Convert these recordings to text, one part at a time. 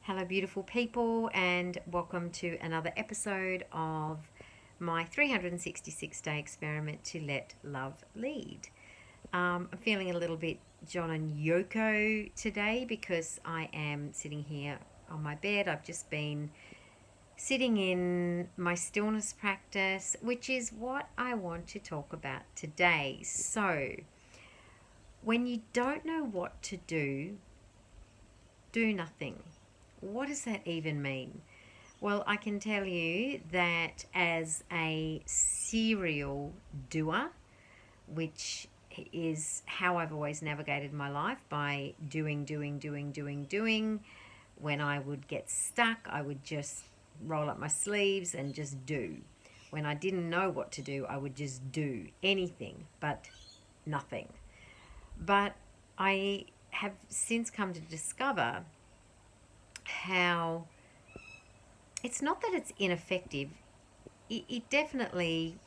Hello, beautiful people, and welcome to another episode of my 366-day experiment to let love lead. I'm feeling a little bit John and Yoko today because I am sitting here on my bed. I've just been sitting in my stillness practice, which is what I want to talk about today. So, when you don't know what to do nothing. What does that even mean? Well, I can tell you that as a serial doer, which is how I've always navigated my life by doing. When I would get stuck, I would just roll up my sleeves and just do. When I didn't know what to do, I would just do anything but nothing. But I have since come to discover how it's not that it's ineffective, it definitely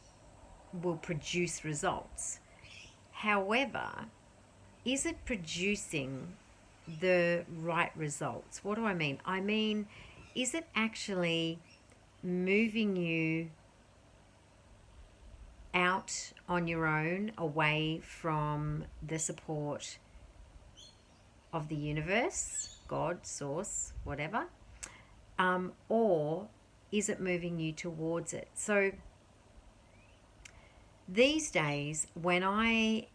will produce results. However, is it producing the right results? What do I mean? I mean, is it actually moving you out on your own, away from the support of the universe, God, source, whatever? Or is it moving you towards it? So these days, when I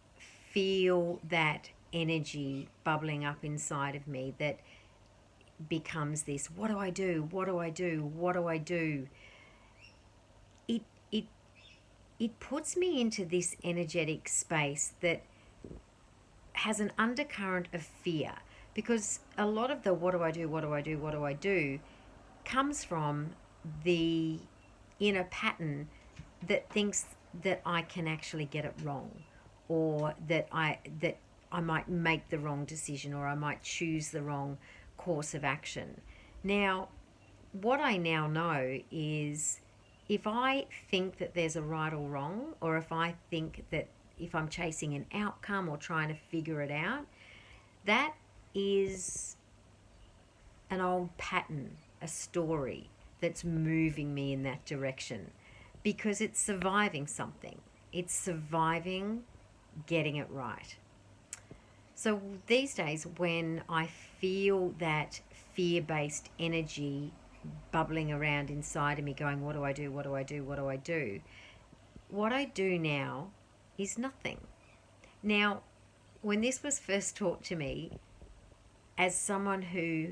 feel that energy bubbling up inside of me that becomes this, what do I do? What do I do? What do I do? It it it puts me into this energetic space that has an undercurrent of fear, because a lot of the what do I do? What do I do? What do I do comes from the inner pattern that thinks that I can actually get it wrong, or that I might make the wrong decision, or I might choose the wrong course of action. Now, what I now know is if I think that there's a right or wrong, or if I think that if I'm chasing an outcome or trying to figure it out, that is an old pattern, a story that's moving me in that direction, because it's surviving something. It's surviving getting it right. So these days, when I feel that fear based energy bubbling around inside of me, going, what do I do? What do I do? What do I do? What I do now is nothing. Now, when this was first taught to me, as someone who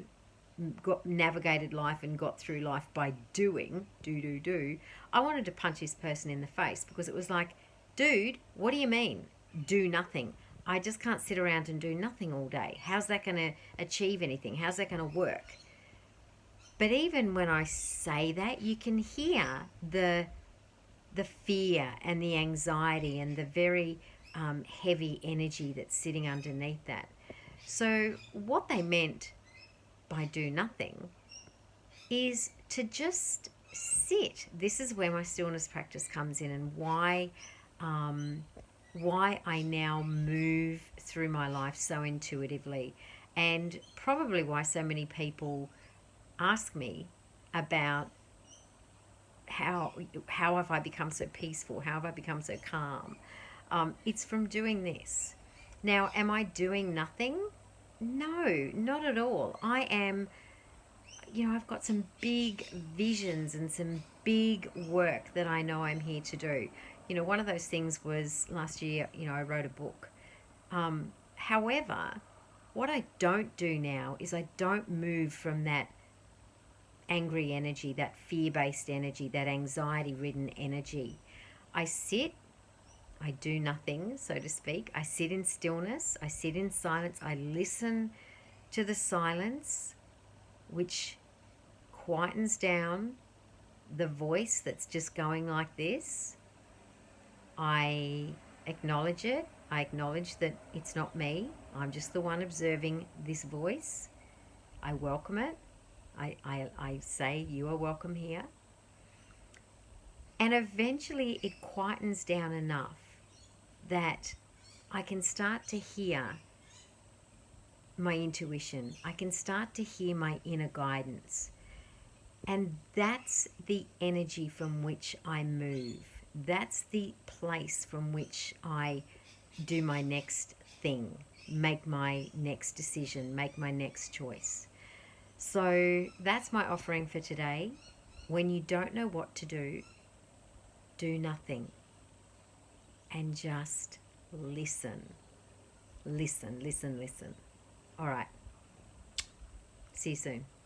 got navigated life and got through life by doing, do, I wanted to punch this person in the face, because it was like, dude, what do you mean? Do nothing. I just can't sit around and do nothing all day. How's that going to achieve anything? How's that going to work? But even when I say that, you can hear the fear and the anxiety and the very heavy energy that's sitting underneath that. So what they meant by do nothing is to just sit. This is where my stillness practice comes in, and why I now move through my life so intuitively, and probably why so many people ask me about how have I become so peaceful? How have I become so calm? It's from doing this. Now, am I doing nothing? No, not at all. I am, I've got some big visions and some big work that I know I'm here to do. One of those things was last year, I wrote a book. However, what I don't do now is I don't move from that angry energy, that fear based energy, that anxiety ridden energy. I sit, I do nothing, so to speak. I sit in stillness, I sit in silence, I listen to the silence, which quietens down the voice that's just going like this. I acknowledge it. I acknowledge that it's not me. I'm just the one observing this voice. I welcome it. I say, you are welcome here. And eventually it quietens down enough that I can start to hear my intuition. I can start to hear my inner guidance. And that's the energy from which I move. That's the place from which I do my next thing, make my next decision, make my next choice. So that's my offering for today. When you don't know what to do nothing and just listen. Listen, listen, listen. All right. See you soon.